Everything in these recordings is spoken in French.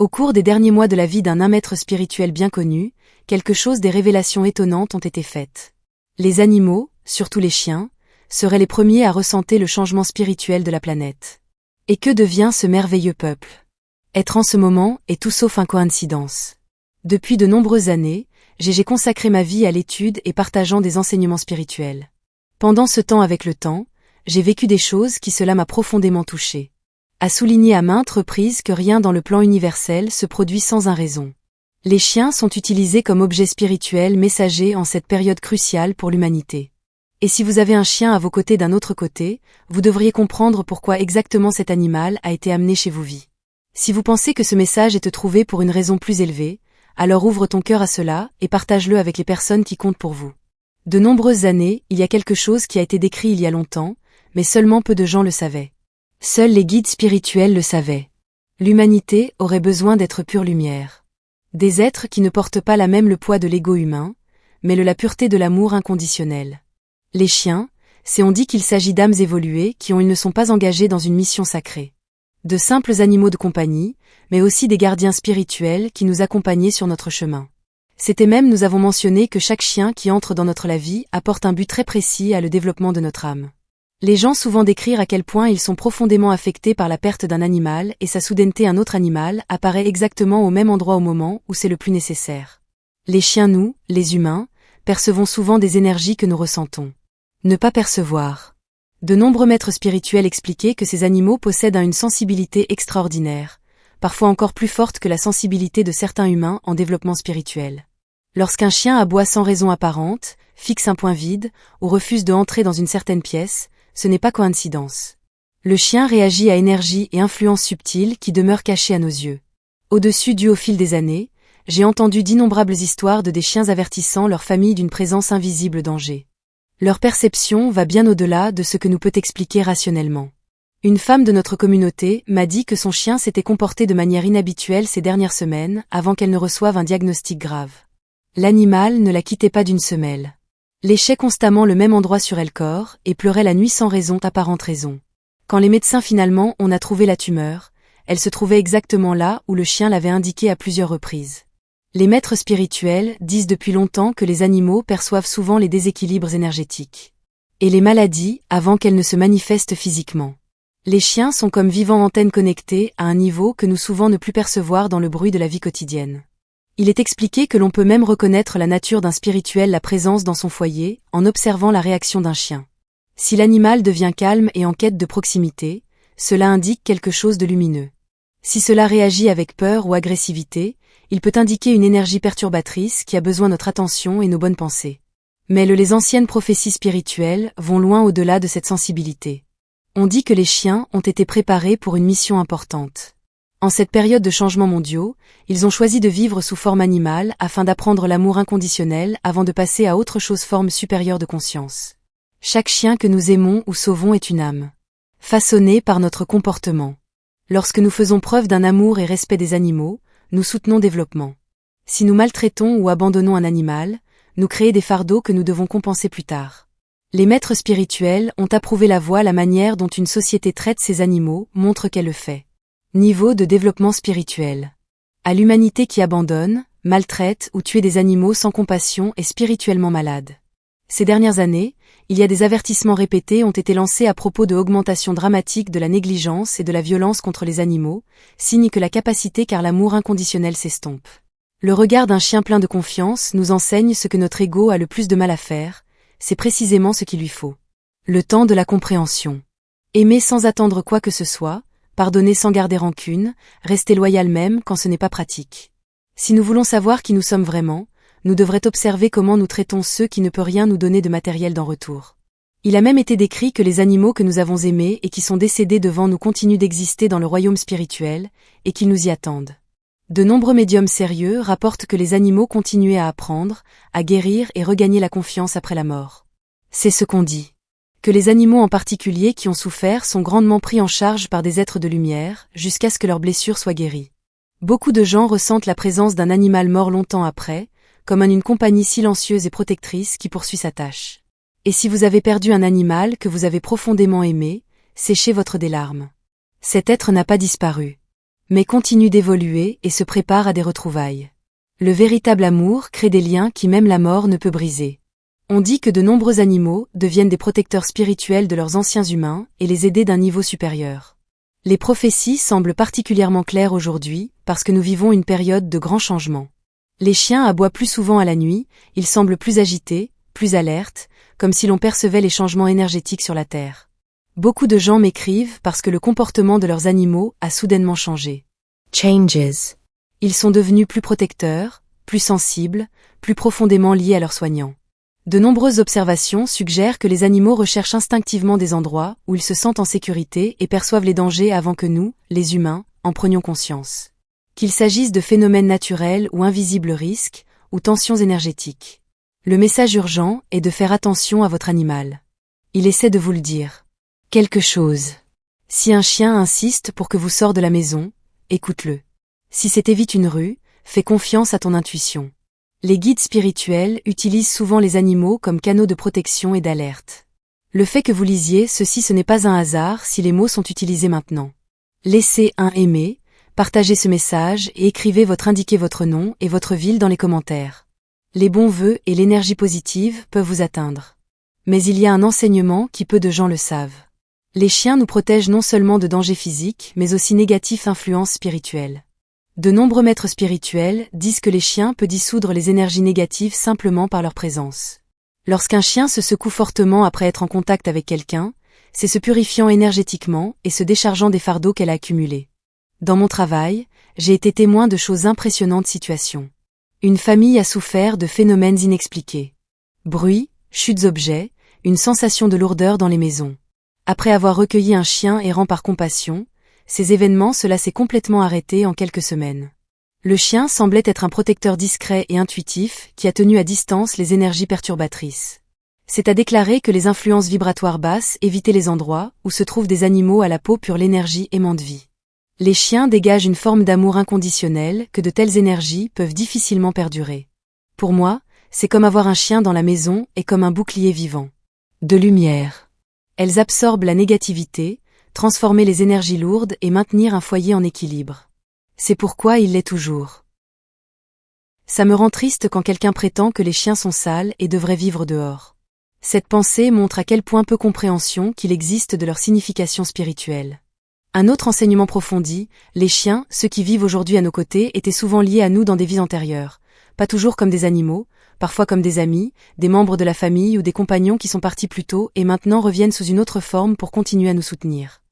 Au cours des derniers mois de la vie d'un maître spirituel bien connu, des révélations étonnantes ont été faites. Les animaux, surtout les chiens, seraient les premiers à ressentir le changement spirituel de la planète. Et que devient ce merveilleux peuple? Être en ce moment est tout sauf une coïncidence. Depuis de nombreuses années, j'ai consacré ma vie à l'étude et partageant des enseignements spirituels. Pendant ce temps avec le temps, j'ai vécu des choses qui cela m'a profondément touché. A souligné à maintes reprises que rien dans le plan universel se produit sans une raison. Les chiens sont utilisés comme objets spirituels messagers en cette période cruciale pour l'humanité. Et si vous avez un chien à vos côtés d'un autre côté, vous devriez comprendre pourquoi exactement cet animal a été amené chez vous. Si vous pensez que ce message est trouvé pour une raison plus élevée, alors ouvre ton cœur à cela et partage-le avec les personnes qui comptent pour vous. De nombreuses années, il y a quelque chose qui a été décrit il y a longtemps, mais seulement peu de gens le savaient. Seuls les guides spirituels le savaient. L'humanité aurait besoin d'être pure lumière. Des êtres qui ne portent pas le poids de l'ego humain, mais la pureté de l'amour inconditionnel. Les chiens, on dit qu'il s'agit d'âmes évoluées qui ils ne sont pas engagés dans une mission sacrée. De simples animaux de compagnie, mais aussi des gardiens spirituels qui nous accompagnaient sur notre chemin. Nous avons mentionné que chaque chien qui entre dans notre vie apporte un but très précis à le développement de notre âme. Les gens souvent décrivent à quel point ils sont profondément affectés par la perte d'un animal et sa soudaineté un autre animal apparaît exactement au même endroit au moment où c'est le plus nécessaire. Les chiens nous, les humains, percevons souvent des énergies que nous ressentons. Ne pas percevoir. De nombreux maîtres spirituels expliquaient que ces animaux possèdent une sensibilité extraordinaire, parfois encore plus forte que la sensibilité de certains humains en développement spirituel. Lorsqu'un chien aboie sans raison apparente, fixe un point vide, ou refuse de entrer dans une certaine pièce, ce n'est pas coïncidence. Le chien réagit à énergie et influence subtiles qui demeurent cachées à nos yeux. Au-dessus au fil des années, j'ai entendu d'innombrables histoires de des chiens avertissant leur famille d'une présence invisible danger. Leur perception va bien au-delà de ce que nous peut expliquer rationnellement. Une femme de notre communauté m'a dit que son chien s'était comporté de manière inhabituelle ces dernières semaines avant qu'elle ne reçoive un diagnostic grave. L'animal ne la quittait pas d'une semelle. Léchait constamment le même endroit sur elle corps et pleurait la nuit sans apparente raison. Quand les médecins finalement ont trouvé la tumeur, elle se trouvait exactement là où le chien l'avait indiqué à plusieurs reprises. Les maîtres spirituels disent depuis longtemps que les animaux perçoivent souvent les déséquilibres énergétiques. Et les maladies avant qu'elles ne se manifestent physiquement. Les chiens sont comme vivants antennes connectées à un niveau que nous souvent ne plus percevoir dans le bruit de la vie quotidienne. Il est expliqué que l'on peut même reconnaître la nature d'un spirituel la présence dans son foyer, en observant la réaction d'un chien. Si l'animal devient calme et en quête de proximité, cela indique quelque chose de lumineux. Si cela réagit avec peur ou agressivité, il peut indiquer une énergie perturbatrice qui a besoin de notre attention et nos bonnes pensées. Mais les anciennes prophéties spirituelles vont loin au-delà de cette sensibilité. On dit que les chiens ont été préparés pour une mission importante. En cette période de changements mondiaux, ils ont choisi de vivre sous forme animale afin d'apprendre l'amour inconditionnel avant de passer à autre chose, forme supérieure de conscience. Chaque chien que nous aimons ou sauvons est une âme. Façonnée par notre comportement. Lorsque nous faisons preuve d'un amour et respect des animaux, nous soutenons développement. Si nous maltraitons ou abandonnons un animal, nous créons des fardeaux que nous devons compenser plus tard. Les maîtres spirituels ont approuvé la manière dont une société traite ses animaux montre qu'elle le fait. Niveau de développement spirituel. À l'humanité qui abandonne, maltraite ou tue des animaux sans compassion est spirituellement malade. Ces dernières années, il y a des avertissements répétés ont été lancés à propos de augmentation dramatique de la négligence et de la violence contre les animaux, signe que la capacité car l'amour inconditionnel s'estompe. Le regard d'un chien plein de confiance nous enseigne ce que notre ego a le plus de mal à faire, c'est précisément ce qu'il lui faut. Le temps de la compréhension. Aimer sans attendre quoi que ce soit, pardonner sans garder rancune, rester loyal même quand ce n'est pas pratique. Si nous voulons savoir qui nous sommes vraiment, nous devrions observer comment nous traitons ceux qui ne peuvent rien nous donner de matériel d'en retour. Il a même été décrit que les animaux que nous avons aimés et qui sont décédés devant nous continuent d'exister dans le royaume spirituel, et qu'ils nous y attendent. De nombreux médiums sérieux rapportent que les animaux continuaient à apprendre, à guérir et regagner la confiance après la mort. C'est ce qu'on dit. Que les animaux en particulier qui ont souffert sont grandement pris en charge par des êtres de lumière, jusqu'à ce que leurs blessures soient guéries. Beaucoup de gens ressentent la présence d'un animal mort longtemps après, comme une compagnie silencieuse et protectrice qui poursuit sa tâche. Et si vous avez perdu un animal que vous avez profondément aimé, séchez votre des larmes. Cet être n'a pas disparu. mais continuent d'évoluer et se préparent à des retrouvailles. Le véritable amour crée des liens qui même la mort ne peut briser. On dit que de nombreux animaux deviennent des protecteurs spirituels de leurs anciens humains et les aider d'un niveau supérieur. Les prophéties semblent particulièrement claires aujourd'hui parce que nous vivons une période de grands changements. Les chiens aboient plus souvent à la nuit, ils semblent plus agités, plus alertes, comme si l'on percevait les changements énergétiques sur la Terre. Beaucoup de gens m'écrivent parce que le comportement de leurs animaux a soudainement changé. Changes. Ils sont devenus plus protecteurs, plus sensibles, plus profondément liés à leurs soignants. De nombreuses observations suggèrent que les animaux recherchent instinctivement des endroits où ils se sentent en sécurité et perçoivent les dangers avant que nous, les humains, en prenions conscience. Qu'il s'agisse de phénomènes naturels ou invisibles risques, ou tensions énergétiques. Le message urgent est de faire attention à votre animal. Il essaie de vous le dire. Quelque chose. Si un chien insiste pour que vous sortiez de la maison, écoute-le. Si c'est évite une rue, fais confiance à ton intuition. Les guides spirituels utilisent souvent les animaux comme canaux de protection et d'alerte. Le fait que vous lisiez ceci, ce n'est pas un hasard si les mots sont utilisés maintenant. Laissez un aimer, partagez ce message et indiquez votre nom et votre ville dans les commentaires. Les bons vœux et l'énergie positive peuvent vous atteindre. Mais il y a un enseignement qui peu de gens le savent. Les chiens nous protègent non seulement de dangers physiques mais aussi négatifs influences spirituelles. De nombreux maîtres spirituels disent que les chiens peuvent dissoudre les énergies négatives simplement par leur présence. Lorsqu'un chien se secoue fortement après être en contact avec quelqu'un, c'est se purifiant énergétiquement et se déchargeant des fardeaux qu'elle a accumulés. Dans mon travail, j'ai été témoin de choses impressionnantes situations. Une famille a souffert de phénomènes inexpliqués. Bruit, chutes d'objets, une sensation de lourdeur dans les maisons. Après avoir recueilli un chien errant par compassion, ces événements s'est complètement arrêté en quelques semaines. Le chien semblait être un protecteur discret et intuitif qui a tenu à distance les énergies perturbatrices. C'est à déclarer que les influences vibratoires basses évitaient les endroits où se trouvent des animaux à la peau pure l'énergie aimante vie. Les chiens dégagent une forme d'amour inconditionnel que de telles énergies peuvent difficilement perdurer. Pour moi, c'est comme avoir un chien dans la maison et comme un bouclier vivant. De lumière. Elles absorbent la négativité, transformer les énergies lourdes et maintenir un foyer en équilibre. C'est pourquoi il l'est toujours. Ça me rend triste quand quelqu'un prétend que les chiens sont sales et devraient vivre dehors. Cette pensée montre à quel point peu compréhension qu'il existe de leur signification spirituelle. Un autre enseignement profond dit, les chiens, ceux qui vivent aujourd'hui à nos côtés, étaient souvent liés à nous dans des vies antérieures. Pas toujours comme des animaux, parfois comme des amis, des membres de la famille ou des compagnons qui sont partis plus tôt et maintenant reviennent sous une autre forme pour continuer à nous soutenir.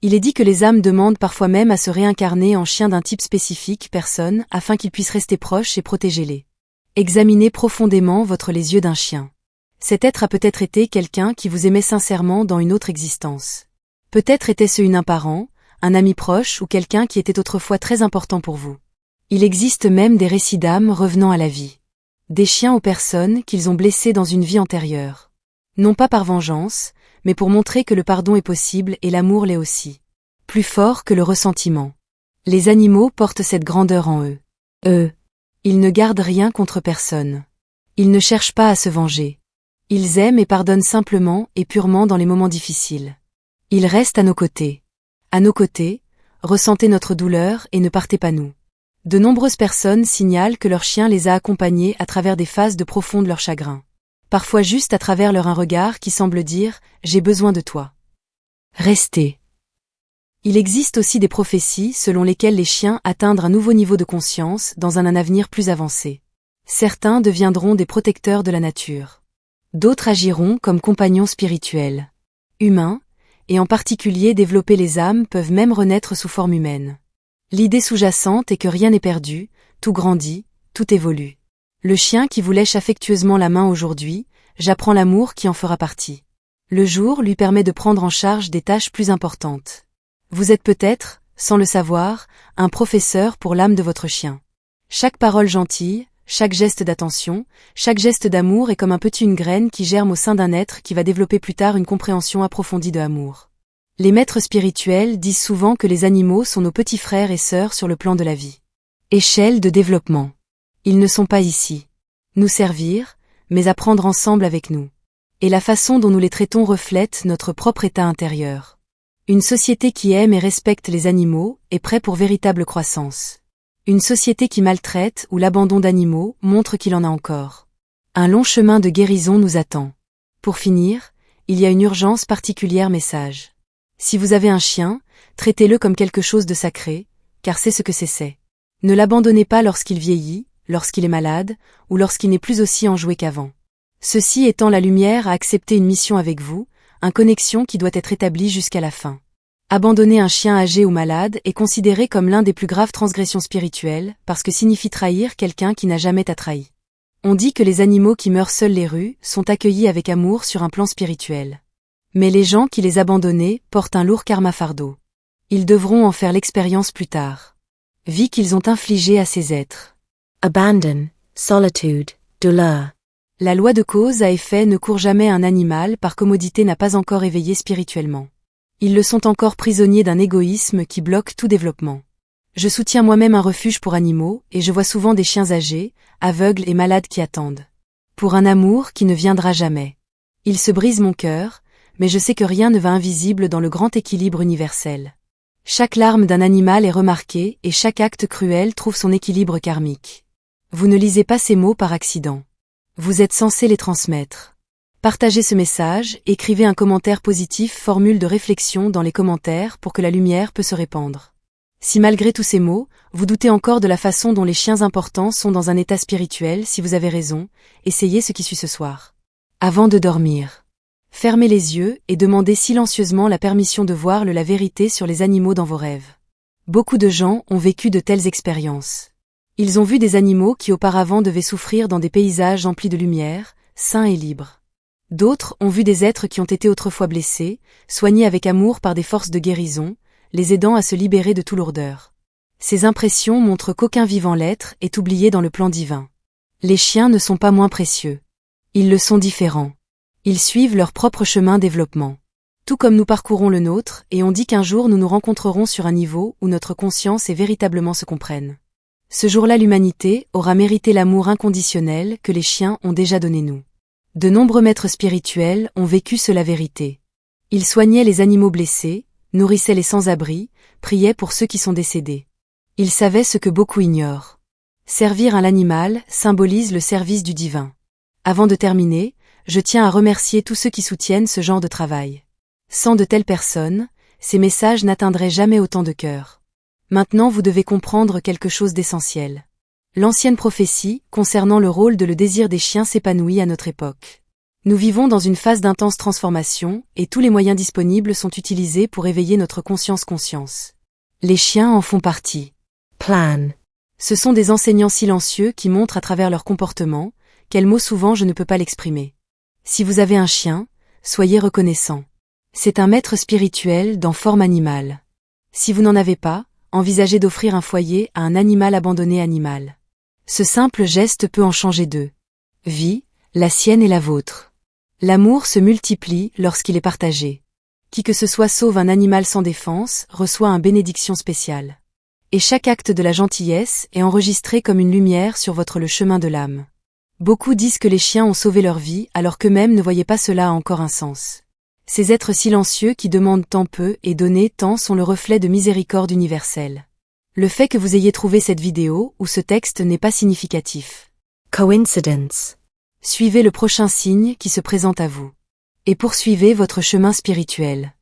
Il est dit que les âmes demandent parfois même à se réincarner en chiens d'un type spécifique, personne, afin qu'ils puissent rester proches et protéger-les. Examinez profondément les yeux d'un chien. Cet être a peut-être été quelqu'un qui vous aimait sincèrement dans une autre existence. Peut-être était-ce un parent, un ami proche ou quelqu'un qui était autrefois très important pour vous. Il existe même des récits d'âmes revenant à la vie. Des chiens aux personnes qu'ils ont blessées dans une vie antérieure. Non pas par vengeance, mais pour montrer que le pardon est possible et l'amour l'est aussi. Plus fort que le ressentiment. Les animaux portent cette grandeur en eux. Ils ne gardent rien contre personne. Ils ne cherchent pas à se venger. Ils aiment et pardonnent simplement et purement dans les moments difficiles. Ils restent à nos côtés. À nos côtés, ressentez notre douleur et ne partez pas nous. De nombreuses personnes signalent que leur chien les a accompagnés à travers des phases de profond de leur chagrin. Parfois juste à travers un regard qui semble dire « J'ai besoin de toi ». Restez. Il existe aussi des prophéties selon lesquelles les chiens atteignent un nouveau niveau de conscience dans un avenir plus avancé. Certains deviendront des protecteurs de la nature. D'autres agiront comme compagnons spirituels. Humains, et en particulier développer les âmes peuvent même renaître sous forme humaine. L'idée sous-jacente est que rien n'est perdu, tout grandit, tout évolue. Le chien qui vous lèche affectueusement la main aujourd'hui, j'apprends l'amour qui en fera partie. Le jour lui permet de prendre en charge des tâches plus importantes. Vous êtes peut-être, sans le savoir, un professeur pour l'âme de votre chien. Chaque parole gentille, chaque geste d'attention, chaque geste d'amour est comme une graine qui germe au sein d'un être qui va développer plus tard une compréhension approfondie de l'amour. Les maîtres spirituels disent souvent que les animaux sont nos petits frères et sœurs sur le plan de la vie. Échelle de développement. Ils ne sont pas ici. Nous servir, mais apprendre ensemble avec nous. Et la façon dont nous les traitons reflète notre propre état intérieur. Une société qui aime et respecte les animaux est prête pour véritable croissance. Une société qui maltraite ou l'abandon d'animaux montre qu'il en a encore. Un long chemin de guérison nous attend. Pour finir, il y a une urgence particulière message. Si vous avez un chien, traitez-le comme quelque chose de sacré, car c'est ce que c'est. Ne l'abandonnez pas lorsqu'il vieillit, lorsqu'il est malade, ou lorsqu'il n'est plus aussi enjoué qu'avant. Ceci étant la lumière à accepter une mission avec vous, une connexion qui doit être établie jusqu'à la fin. Abandonner un chien âgé ou malade est considéré comme l'un des plus graves transgressions spirituelles, parce que signifie trahir quelqu'un qui n'a jamais t'a trahi. On dit que les animaux qui meurent seuls les rues sont accueillis avec amour sur un plan spirituel. Mais les gens qui les abandonnaient portent un lourd karma fardeau. Ils devront en faire l'expérience plus tard. Vie qu'ils ont infligée à ces êtres. Abandon, solitude, douleur. La loi de cause à effet ne court jamais un animal par commodité n'a pas encore éveillé spirituellement. Ils le sont encore prisonniers d'un égoïsme qui bloque tout développement. Je soutiens moi-même un refuge pour animaux et je vois souvent des chiens âgés, aveugles et malades qui attendent. Pour un amour qui ne viendra jamais. Il se brise mon cœur, mais je sais que rien ne va invisible dans le grand équilibre universel. Chaque larme d'un animal est remarquée et chaque acte cruel trouve son équilibre karmique. Vous ne lisez pas ces mots par accident. Vous êtes censé les transmettre. Partagez ce message, écrivez un commentaire positif, formule de réflexion dans les commentaires pour que la lumière peut se répandre. Si malgré tous ces mots, vous doutez encore de la façon dont les chiens importants sont dans un état spirituel, si vous avez raison, essayez ce qui suit ce soir. Avant de dormir. Fermez les yeux et demandez silencieusement la permission de voir la vérité sur les animaux dans vos rêves. Beaucoup de gens ont vécu de telles expériences. Ils ont vu des animaux qui auparavant devaient souffrir dans des paysages emplis de lumière, sains et libres. D'autres ont vu des êtres qui ont été autrefois blessés, soignés avec amour par des forces de guérison, les aidant à se libérer de toute lourdeur. Ces impressions montrent qu'aucun vivant l'être est oublié dans le plan divin. Les chiens ne sont pas moins précieux. Ils le sont différents. Ils suivent leur propre chemin développement. Tout comme nous parcourons le nôtre, et on dit qu'un jour nous nous rencontrerons sur un niveau où notre conscience et véritablement se comprennent. Ce jour-là l'humanité aura mérité l'amour inconditionnel que les chiens ont déjà donné nous. De nombreux maîtres spirituels ont vécu cela vérité. Ils soignaient les animaux blessés, nourrissaient les sans-abri, priaient pour ceux qui sont décédés. Ils savaient ce que beaucoup ignorent. Servir à l'animal symbolise le service du divin. Avant de terminer, je tiens à remercier tous ceux qui soutiennent ce genre de travail. Sans de telles personnes, ces messages n'atteindraient jamais autant de cœurs. Maintenant vous devez comprendre quelque chose d'essentiel. L'ancienne prophétie, concernant le rôle de le désir des chiens s'épanouit à notre époque. Nous vivons dans une phase d'intense transformation, et tous les moyens disponibles sont utilisés pour éveiller notre conscience. Les chiens en font partie. Plan. Ce sont des enseignants silencieux qui montrent à travers leur comportement, quel mot souvent je ne peux pas l'exprimer. Si vous avez un chien, soyez reconnaissant. C'est un maître spirituel dans forme animale. Si vous n'en avez pas, envisagez d'offrir un foyer à un animal abandonné animal. Ce simple geste peut en changer deux. Vie, la sienne et la vôtre. L'amour se multiplie lorsqu'il est partagé. Qui que ce soit sauve un animal sans défense, reçoit une bénédiction spéciale. Et chaque acte de la gentillesse est enregistré comme une lumière sur le chemin de l'âme. Beaucoup disent que les chiens ont sauvé leur vie alors qu'eux-mêmes ne voyaient pas cela a encore un sens. Ces êtres silencieux qui demandent tant peu et donnent tant sont le reflet de miséricorde universelle. Le fait que vous ayez trouvé cette vidéo ou ce texte n'est pas significatif. Coincidence. Suivez le prochain signe qui se présente à vous. Et poursuivez votre chemin spirituel.